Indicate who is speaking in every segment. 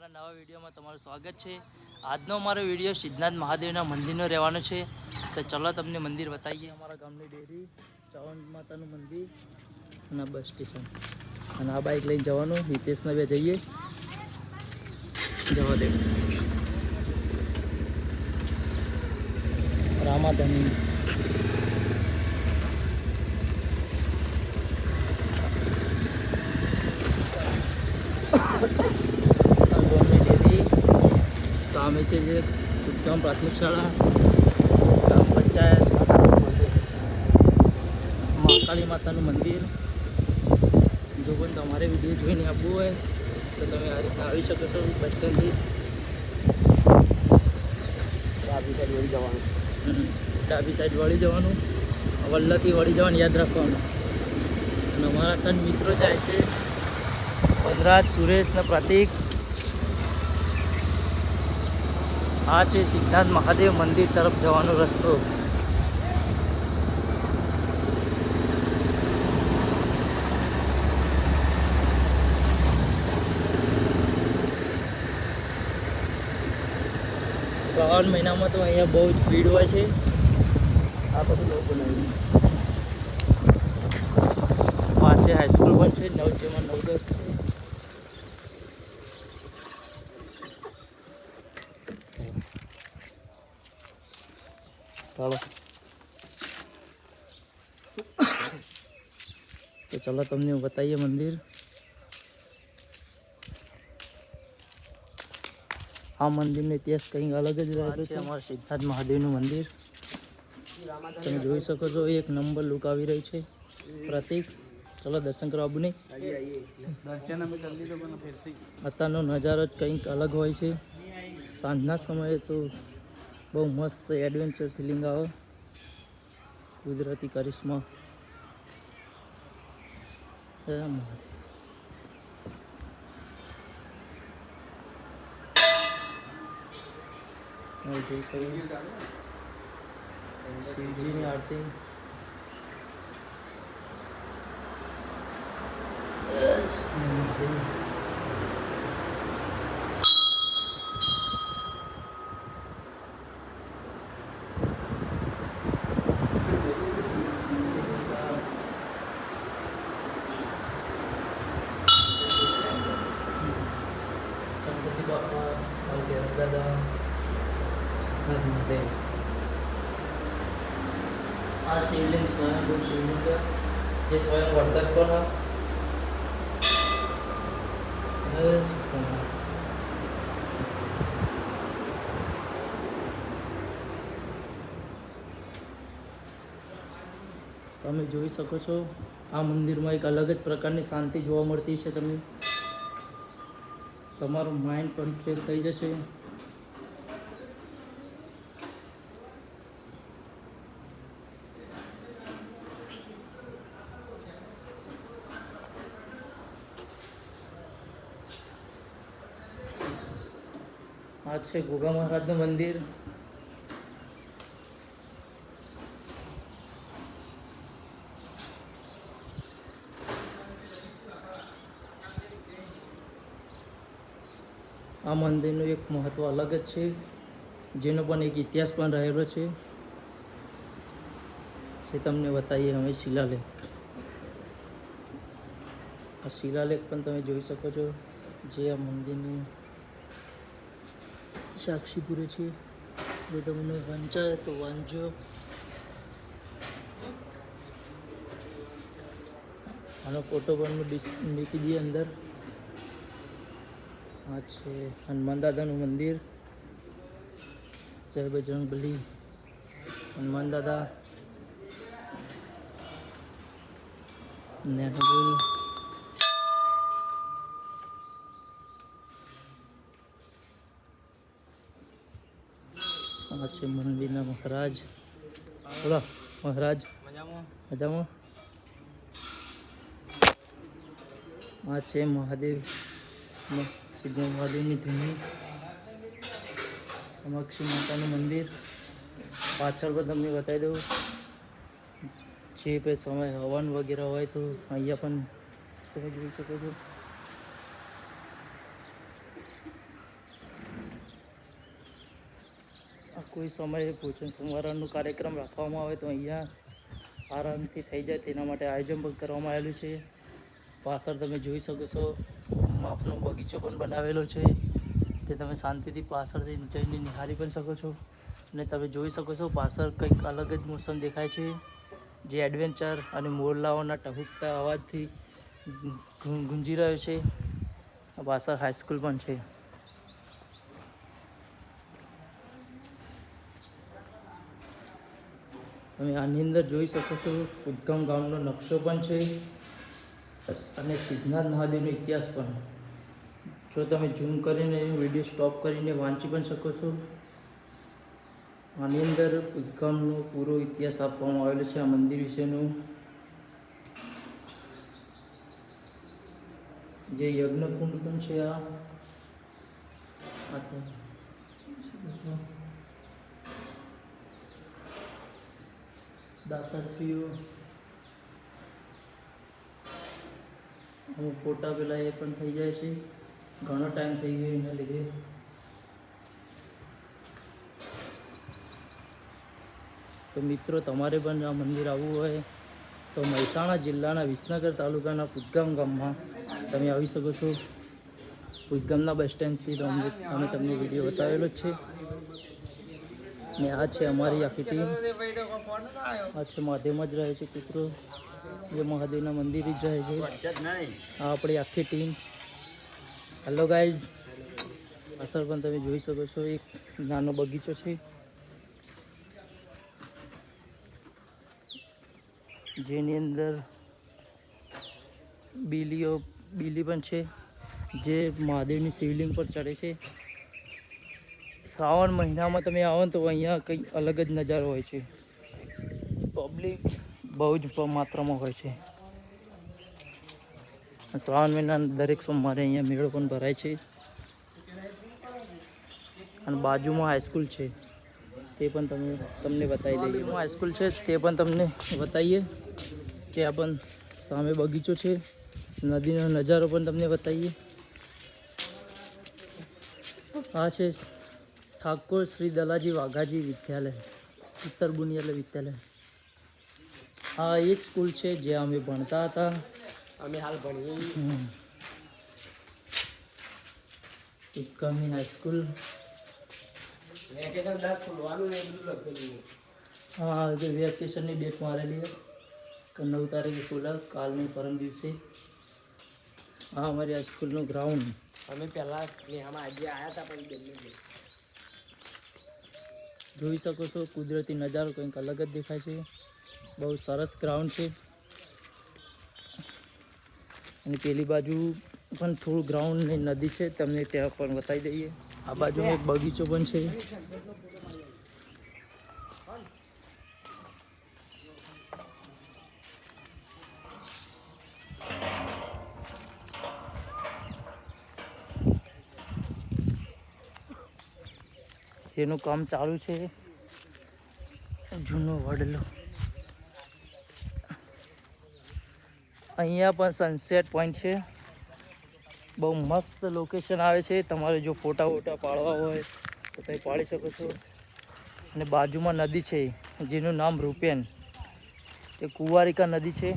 Speaker 1: અમારા નવા વિડીયોમાં તમારું સ્વાગત છે। આજનો અમારો વિડીયો સિદ્ધનાથ મહાદેવના મંદિરનો રહેવાનો છે। તો ચલો તમને મંદિર બતાવીએ। અમારા ગામની ડેરી, ચાવણ માતાનું મંદિર અને બસ સ્ટેશન અને આ બાઇક લઈને જવાનું। હિતેશને બે જઈએ જવા દે। રામાધની સામે છે જે ઉત્તમ પ્રાથમિક શાળા, ગ્રામ પંચાયત, મહાકાળી માતાનું મંદિર। જો પણ તમારે વિડીયો જોઈને આવવું હોય તો તમે આ રીતના આવી શકો છો। બસ સ્ટેન્ડથી ડાબી સાઈડ વળી જવાનું, ડાબી સાઈડ વળી જવાનું, વલ્લભથી વળી જવાનું, યાદ રાખવાનું। અને અમારા 3 મિત્રો જાય છે, વનરાજ, સુરેશ ને પ્રતિક। આ છે સિદ્ધનાથ મહાદેવ મંદિર તરફ જવાનો રસ્તો। શ્રાવણ મહિનામાં તો અહીંયા બહુ જ ભીડ હોય છે। આ બધું લોકો બનાવ્યું પાસે હાઈસ્કૂલ પણ છે, 9 જેમાં 9-10 છે। ચાલો તો ચલો તમને બતાવીએ મંદિર। આ મંદિરનો ઇતિહાસ કંઈક અલગ જ રહેલો છે। અમારા સિદ્ધનાથ મહાદેવનું મંદિર તમે જોઈ શકો છો, 1 નંબર લુક આવી રહ્યું છે। પ્રતિક ચલો દર્શન કરવા આવું નહીં? અત્યારનો નજારો જ કંઈક અલગ હોય છે। સાંજના સમયે તો બહુ મસ્ત એડવેન્ચર ફિલિંગ આવે, કુદરતી કરિશ્મા। શિવજીની આરતી આ શિવલિંગ સ્વયંભૂ શિવલિંગ જે સ્વયં વર્ધક પણ તમે જોઈ શકો છો। આ મંદિરમાં એક અલગ જ પ્રકારની શાંતિ જોવા મળતી છે। તમને તમારું માઇન્ડ પણ ફ્રેશ થઈ જશે। આ છે ગોગા મહારાજનું મંદિર। આ મંદિરનું એક મહત્વ અલગ જ છે, જેનો પણ એક ઇતિહાસ પણ રહેલો છે। એ તમને બતાવીએ અમે શિલાલેખ। આ શિલાલેખ પણ તમે જોઈ શકો છો, જે આ મંદિરની સાક્ષી પૂરે છે। જો તમને વંચાય તો વાંચજો। આનો ફોટો પણ મૂકી દઈએ અંદર। આ છે હનુમાન દાદાનું મંદિર। જય બજરંગબલી, હનુમાન દાદા નેહરુલ। આ છે મંદિરના મહારાજ। બોલો મહારાજ મજામાં? આ છે મહાદેવ, સિદ્ધનાથ મહાદેવની ધૂની, કામાક્ષી માતાનું મંદિર। પાછળ પણ તમને બતાવી દઉં, જે કોઈ સમય હવન વગેરે હોય તો અહીંયા પણ તમે જોઈ શકો છો। કોઈ સમયે ભોજન સમારંભનો કાર્યક્રમ રાખવામાં આવે તો અહીંયા આરામથી થઈ જાય તેના માટે આયોજન પણ કરવામાં આવેલું છે. પાછળ તમે જોઈ શકો છો માપનો બગીચો પણ બનાવેલો છે, તે તમે શાંતિથી પાછળથી જઈને નિહાળી પણ શકો છો. અને તમે જોઈ શકો છો પાછળ કંઈક અલગ જ મોસમ દેખાય છે, જે એડવેન્ચર અને મોરલાઓના ટહુકતા અવાજથી ગુંજી રહ્યો છે. પાછળ હાઈસ્કૂલ પણ છે. તમે આની અંદર જોઈ શકો છો ઉદ્ગમ ગામનો નકશો પણ છે અને સિદ્ધનાથ મહાદેવનો ઇતિહાસ પણ. જો તમે ઝૂમ કરીને વિડીયો સ્ટોપ કરીને વાંચી પણ શકો છો. આની અંદર ઉદ્ગમનો પૂરો ઇતિહાસ આપવામાં આવેલો છે આ મંદિર વિશેનું. જે યજ્ઞકુંડ પણ છે આ દાતાશ્રીઓ અમુક ફોટા પેલા એ પણ થઈ જાય છે, ઘણો ટાઈમ થઈ ગયો એના લીધે. તો મિત્રો તમારે પણ આ મંદિર આવવું હોય તો મહેસાણા જિલ્લાના વિસનગર તાલુકાના પુદગામ ગામમાં તમે આવી શકો છો. પુદગામના બસ સ્ટેન્ડથી અમે તમને વિડીયો બતાવેલો જ છે. ને આ છે અમારી આખી ટીમ. આ છે મહાદેવમાં જ રહે છે કૂતરો, જે મહાદેવના મંદિર જ રહે છે. આ આપણી આખી ટીમ. હેલો ગાઈઝ, અસર પણ તમે જોઈ શકો છો એક નાનો બગીચો છે, જેની અંદર બીલી પણ છે, જે મહાદેવની શિવલિંગ પર ચડે છે. શ્રાવણ મહિનામાં તમે આવો ને તો અહીંયા કંઈક અલગ જ નજારો હોય છે. પબ્લિક બહુ જ માત્રામાં હોય છે. શ્રાવણ મહિનાના દરેક સોમવારે અહીંયા મેળો પણ ભરાય છે. અને બાજુમાં હાઈસ્કૂલ છે, તે પણ તમને બતાવી દઈએ. હાઈસ્કૂલ છે તે પણ તમને બતાવીએ. ત્યાં પણ સામે બગીચો છે, નદીનો નજારો પણ તમને બતાવીએ. આ છે ઠાકોર શ્રી દલાજી વાઘાજી વિદ્યાલય, ઉત્તર બુનિયાદ વિદ્યાલય. આ એ જ સ્કૂલ છે જ્યાં અમે ભણતા હતા. અમે હાલ ભણીએ ઉત્કમની હાઈસ્કૂલ. હા, વેકેશનની ડેટ મારેલી કે 9 તારીખે ખુલે, કાલની પરમ દિવસે. હા, અમારી હાઈસ્કૂલનું ગ્રાઉન્ડ. અમે પહેલાં આજે આવ્યા હતા પણ જોઈ શકો છો કુદરતી નજારો કંઈક અલગ જ દેખાય છે. બહુ સરસ ગ્રાઉન્ડ છે. અને પેલી બાજુ પણ થોડું ગ્રાઉન્ડ ને નદી છે, તમને ત્યાં પણ બતાવી દઈએ. આ બાજુ એક બગીચો પણ છે. જેનું કામ ચાલુ છે, જૂનો વડલો. અહીંયા પણ સનસેટ પોઈન્ટ છે, બહુ મસ્ત લોકેશન આવે છે. તમારે જો ફોટા પાડવા હોય તો તમે પાડી શકો છો. અને બાજુમાં નદી છે જેનું નામ રૂપેન, એ કુંવારિકા નદી છે.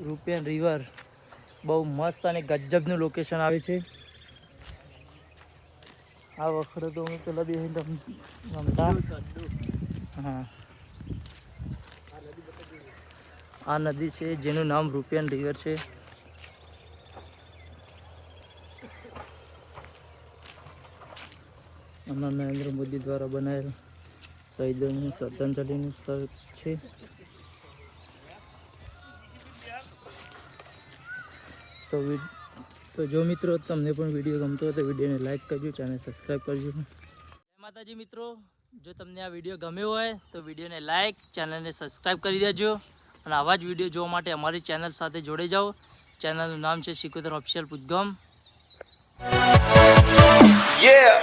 Speaker 1: રૂપેન રિવર બહુ મસ્ત અને ગજબનું લોકેશન આવે છે. આ વખતે તો અમે પેલા બે રમતા. હા, આ નદી છે જેનું નામ રૂપિયન રિવર છે. હમણાં નરેન્દ્ર મોદી દ્વારા બનાવેલ શહીદોની શ્રદ્ધાંજલિનું સ્થળ છે. તો જો મિત્રો તમને પણ વિડીયો ગમતો હોય તો વિડીયોને લાઈક કરજો, ચેનલ સબસ્ક્રાઈબ કરજો. જય માતાજી મિત્રો, જો તમને આ વિડીયો ગમ્યો હોય તો વિડીયોને લાઈક, ચેનલને સબસ્ક્રાઈબ કરી દેજો. અને આવા જ વિડીયો જોવા માટે અમારી ચેનલ સાથે જોડાઈ જાઓ. ચેનલનું નામ છે સિકોતર ઓફિશિયલ પુદગામ. Yeah.